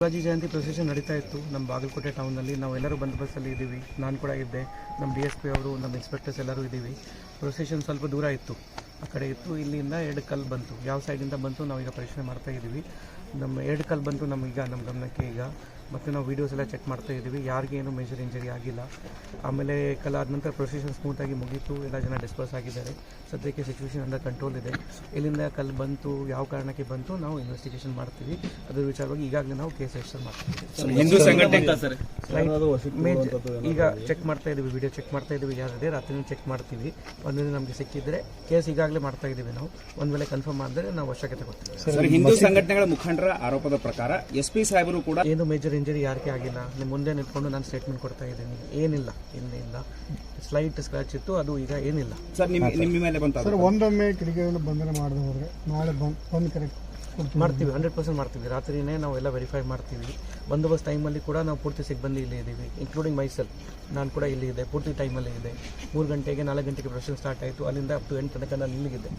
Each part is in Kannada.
ಶಿವಾಜಿ ಜಯಂತಿ ಪ್ರೊಸೆಷನ್ ನಡೀತಾ ಇತ್ತು ನಮ್ಮ ಬಾಗಲಕೋಟೆ ಟೌನಲ್ಲಿ. ನಾವೆಲ್ಲರೂ ಬಂದೋಬಸ್ತಲ್ಲಿ ಇದ್ದೀವಿ, ನಾನು ಕೂಡ ಇದ್ದೆ, ನಮ್ಮ DSP ಅವರು, ನಮ್ಮ ಇನ್ಸ್ಪೆಕ್ಟರ್ಸ್ ಎಲ್ಲರೂ ಇದ್ದೀವಿ. ಪ್ರೊಸೆಷನ್ ಸ್ವಲ್ಪ ದೂರ ಇತ್ತು, ಆ ಕಡೆ ಇತ್ತು. ಇಲ್ಲಿಂದ 2 ಕಲ್ಲು ಬಂತು, ಯಾವ ಸೈಡಿಂದ ಬಂತು ನಾವೀಗ ಪರೀಕ್ಷೆ ಮಾಡ್ತಾ ಇದ್ದೀವಿ. ನಮ್ಮ 2 ಕಲ್ಲು ಬಂತು ನಮಗೀಗ, ನಮ್ಮ ಗಮನಕ್ಕೆ ಈಗ. ಮತ್ತು ನಾವು ವೀಡಿಯೋಸ್ ಎಲ್ಲ ಚೆಕ್ ಮಾಡ್ತಾ ಇದ್ದೀವಿ, ಯಾರಿಗೇನು ಮೇಜರ್ ಇಂಜರಿ ಆಗಿಲ್ಲ. ಆಮೇಲೆ ಕಲ್ಲಾದ ನಂತರ ಪ್ರೊಸೆಷನ್ ಸ್ಮೂತಾಗಿ ಮುಗೀತು, ಎಲ್ಲ ಜನ ಡಿಸ್ಪರ್ಸ್ ಆಗಿದ್ದಾರೆ. ಸದ್ಯಕ್ಕೆ ಸಿಚುವೇಶನ್ ಅಂಡರ್ ಕಂಟ್ರೋಲ್ ಇದೆ. ಇಲ್ಲಿಂದ ಕಲ್ಲು ಬಂತು, ಯಾವ ಕಾರಣಕ್ಕೆ ಬಂತು ನಾವು ಇನ್ವೆಸ್ಟಿಗೇಷನ್ ಮಾಡ್ತೀವಿ. ಅದ್ರ ವಿಚಾರವಾಗಿ ಈಗಾಗಲೇ ನಾವು ಕೇಸ್ ರಿಜಿಸ್ಟರ್ ಮಾಡ್ತೀವಿ. ಹಿಂದೂ ಸಂಘಟನೆ ಈಗ ಚೆಕ್ ಮಾಡ್ತಾ ಇದ್ದೀವಿ, ವಿಡಿಯೋ ಚೆಕ್ ಮಾಡ್ತಾ ಇದ್ದೀವಿ, ಯಾರಿದೆ ರಾತ್ರಿ ಚೆಕ್ ಮಾಡ್ತೀವಿ. ಒಂದಿನ ನಮಗೆ ಸಿಕ್ಕಿದ್ರೆ ಕೇಸ್ ಈಗಾಗಲೇ ಮಾಡ್ತಾ ಇದ್ದೀವಿ ನಾವು. ಒಂದು ವೇಳೆ ಕನ್ಫರ್ಮ್ ಆದರೆ ನಾವು ವಶಕ್ಕೆ ತಗೋತೀವಿ. ಹಿಂದೂ ಸಂಘಟನೆಗಳ ಮುಖಂಡರ ಆರೋಪದ ಪ್ರಕಾರ SP ಸಾಹೇಬರು ಕೂಡ ಏನು ಮೇಜರ್ ಇಂಜರಿ ಯಾರಿಗೆ ಆಗಿಲ್ಲ. ನಿಮ್ಮ ಮುಂದೆ ನಿಂತ್ಕೊಂಡು ನಾನು ಸ್ಟೇಟ್ಮೆಂಟ್ ಕೊಡ್ತಾ ಇದ್ದೀನಿ, ಏನಿಲ್ಲ, ಇನ್ನಿಲ್ಲ. ಸ್ಲೈಟ್ ಸ್ಕ್ರಾಚ್ ಇತ್ತು, ಅದು ಈಗ ಏನಿಲ್ಲ. ಸರ್ ನಿಮ್ಮ ಮೇಲೆ ಬಂತ ಸರ್, ಒಂದೊಮ್ಮೆ ಕಿಡಿಗೇಡಿಗಳು ಬಂಧನ ಮಾಡದೆ ಹೋದ್ರೆ ನಾಳೆ ಬಂದು ಕರೆಕ್ಟ್ ಮಾಡ್ತೀವಿ, 100% ಮಾಡ್ತೀವಿ. ರಾತ್ರಿನೇ ನಾವು ಎಲ್ಲ ವೆರಿಫೈ ಮಾಡ್ತೀವಿ. ಬಂದೋಬಸ್ತ್ ಟೈಮಲ್ಲಿ ಕೂಡ ನಾವು ಪೂರ್ತಿ ಸಿಬ್ಬಂದಿ ಇಲ್ಲೇ ಇದ್ದೀವಿ, ಇನ್ಕ್ಲೂಡಿಂಗ್ ಮೈಸೆಲ್ಫ್. ನಾನು ಕೂಡ ಇಲ್ಲಿ ಇದೆ, ಪೂರ್ತಿ ಟೈಮಲ್ಲಿ ಇದೆ. 3 ಗಂಟೆಗೆ 4 ಗಂಟೆಗೆ ಪ್ರೊಸೆಷನ್ ಸ್ಟಾರ್ಟ್ ಆಯಿತು, ಅಲ್ಲಿಂದ ಅಪ್ ಟು 8 ತನಕ ನಾನು ಇಲ್ಲಿಗಿದ್ದೆ.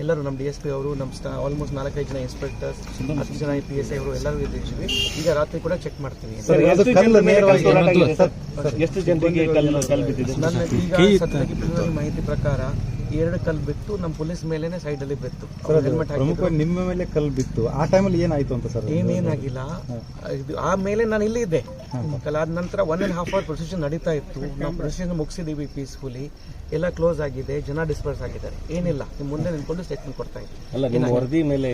ಎಲ್ಲರೂ ನಮ್ಮ DSP ಅವರು, ನಮ್ಮ ಆಲ್ಮೋಸ್ಟ್ 4-5 ಜನ ಇನ್ಸ್ಪೆಕ್ಟರ್ಸ್, 10 ಜನ PSI ಅವರು ಎಲ್ಲರೂ ಇದ್ದೀವಿ. ಈಗ ರಾತ್ರಿ ಕೂಡ ಚೆಕ್ ಮಾಡ್ತೀವಿ. ಈಗ ಸದ್ಯಕ್ಕೆ ಮಾಹಿತಿ ಪ್ರಕಾರ 2 ಕಲ್ಲು ಬಿತ್ತು, ನಮ್ಮ ಪೊಲೀಸ್ ಮೇಲೇನೆ ಸೈಡಲ್ಲಿ ಬಿತ್ತು. ಹೆಲ್ಮೆಟ್ ಹಾಕಿ ನಿಮ್ಮ ಮೇಲೆ ಕಲ್ಲು ಬಿತ್ತು. ಆ ಟೈಮಲ್ಲಿ ಏನಾಯ್ತು ಅಂತ ಸರ್? ಏನೇನಾಗಿಲ್ಲ, ಆಮೇಲೆ ನಾನು ಇಲ್ಲಿ ಇದ್ದೆ. ಕಲಾದ ನಂತರ 1.5 ಅವರ್ ಪ್ರೊಸೆಷನ್ ನಡೀತಾ ಇತ್ತು. ನಾವು ಪ್ರೊಸೆಷನ್ ಮುಗಿಸಿದೀವಿ ಪೀಸ್ಫುಲಿ, ಎಲ್ಲ ಕ್ಲೋಸ್ ಆಗಿದೆ, ಜನ ಡಿಸ್ಪರ್ಸ್ ಆಗಿದ್ದಾರೆ. ಏನಿಲ್ಲ, ನಿಮ್ಮ ಮುಂದೆ ನಿಂತ್ಕೊಂಡು ಸ್ಟೇಟ್ಮೆಂಟ್ ಕೊಡ್ತಾ ಇದ್ದೀನಿ. ವರದಿ ಮೇಲೆ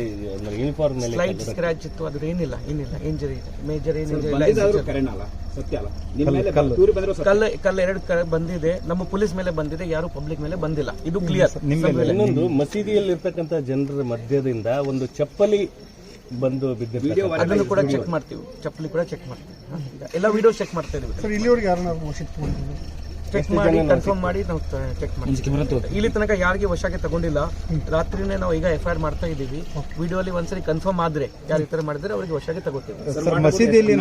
ಯೂನಿಫಾರ್ಮ್ ಮೇಲೆ ಸ್ಲೈಟ್ ಸ್ಕ್ರಾಚ್ ಇತ್ತು, ಅದು ಏನಿಲ್ಲ, ಇಂಜರಿ ಇದೆ, ಮೇಜರ್ ಏನಿಲ್ಲ. ಕಲ್ಲು 2 ಕಡೆ ಬಂದಿದೆ, ನಮ್ಮ ಪೊಲೀಸ್ ಮೇಲೆ ಬಂದಿದೆ, ಯಾರು ಪಬ್ಲಿಕ್ ಮೇಲೆ ಬಂದಿಲ್ಲ. ಇದು ಕ್ಲಿಯರ್. ಇನ್ನೊಂದು, ಮಸೀದಿಯಲ್ಲಿ ಇರ್ತಕ್ಕಂಥ ಜನರ ಮಧ್ಯದಿಂದ ಒಂದು ಚಪ್ಪಲಿ ಬಂದು ಬಿದ್ದಿದೆ, ಅದನ್ನು ಕೂಡ ಚೆಕ್ ಮಾಡ್ತೀವಿ. ಚಪ್ಪಲಿ ಕೂಡ ಚೆಕ್ ಮಾಡ್ತೀವಿ. ಎಲ್ಲ ವಿಡಿಯೋ ಚೆಕ್ ಮಾಡ್ತಾ ಇದೀವಿ. ಸರ್, ಇಲ್ಲಿವರೆಗೆ ಯಾರನ್ನ ವಶಕ್ಕೆ ಚೆಕ್ ಮಾಡಿ ಕನ್ಫರ್ಮ್ ಮಾಡಿ ನಾವು ಚೆಕ್ ಮಾಡ್ತೀವಿ. ಇಲ್ಲಿ ತನಕ ಯಾರಿಗೆ ವಶಕ್ಕೆ ತಗೊಂಡಿಲ್ಲ. ರಾತ್ರಿನೇ ನಾವು ಈಗ FIR ಮಾಡ್ತಾ ಇದ್ದೀವಿ. ವಿಡಿಯೋ ಅಲ್ಲಿ ಒಂದ್ಸರಿ ಕನ್ಫರ್ಮ್ ಆದ್ರೆ ಯಾರು ಈ ತರ ಮಾಡಿದ್ರೆ ಅವರಿಗೆ ವಶಕ್ಕೆ ತಗೋತೀವಿ. ಮಸೀದಿಯಲ್ಲಿ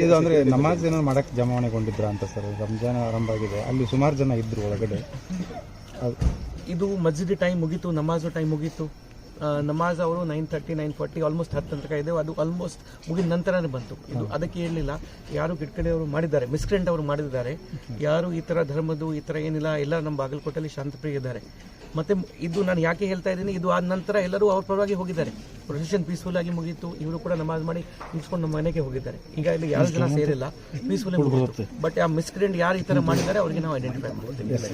ಇದು ಅಂದ್ರೆ ನಮಾಜ್ ಏನೋ ಮಾಡಕ್ ಜಮಾವಣೆಗೊಂಡಿದ್ರ ಅಂತ ಸರ್. ರಂಜಾನ್ ಆರಂಭ ಆಗಿದೆ, ಅಲ್ಲಿ ಸುಮಾರು ಜನ ಇದ್ರು ಒಳಗಡೆ. ಇದು ಮಸ್ಜಿದ್ ಟೈಮ್ ಮುಗೀತು, ನಮಾಜು ಟೈಮ್ ಮುಗೀತು. ನಮಾಜ್ ಅವರು 9:30, 9:40 ಆಲ್ಮೋಸ್ಟ್ 10 ತನಕ ಇದೆ. ಅದು ಆಲ್ಮೋಸ್ಟ್ ಮುಗಿದ ನಂತರನೇ ಬಂತು. ಇದು ಅದಕ್ಕೆ ಹೇಳಲಿಲ್ಲ. ಯಾರು ಕಿಟ್ಕಡೆಯವರು ಮಾಡಿದ್ದಾರೆ, ಮಿಸ್ಕ್ರೆಂಟ್ ಅವರು ಮಾಡಿದ್ದಾರೆ. ಯಾರು ಈ ಥರ ಧರ್ಮದ್ದು ಈ ಥರ ಏನಿಲ್ಲ. ಎಲ್ಲ ನಮ್ಮ ಬಾಗಲಕೋಟೆಯಲ್ಲಿ ಶಾಂತಪ್ರಿಯ ಇದ್ದಾರೆ. ಮತ್ತೆ ಇದು ನಾನು ಯಾಕೆ ಹೇಳ್ತಾ ಇದ್ದೀನಿ, ಇದು ಆದ ನಂತರ ಎಲ್ಲರೂ ಅವ್ರ ಪರವಾಗಿ ಹೋಗಿದ್ದಾರೆ. ಪ್ರೊಸೆಷನ್ ಪೀಸ್ಫುಲ್ ಆಗಿ ಮುಗೀತು. ಇವರು ಕೂಡ ನಮಾಜ್ ಮಾಡಿ ಮುಗಿಸ್ಕೊಂಡು ನಮ್ಮ ಮನೆಗೆ ಹೋಗಿದ್ದಾರೆ. ಈಗ ಇಲ್ಲಿ ಯಾರು ಜನ ಸೇರಿಲ್ಲ, ಪೀಸ್ಫುಲ್ ಮುಗಿತು. ಬಟ್ ಆ ಮಿಸ್ಕ್ರೆಂಟ್ ಯಾರು ಈ ಥರ ಮಾಡಿದ್ದಾರೆ ಅವರಿಗೆ ನಾವು ಐಡೆಂಟಿಫೈ ಮಾಡ್ತೀವಿ.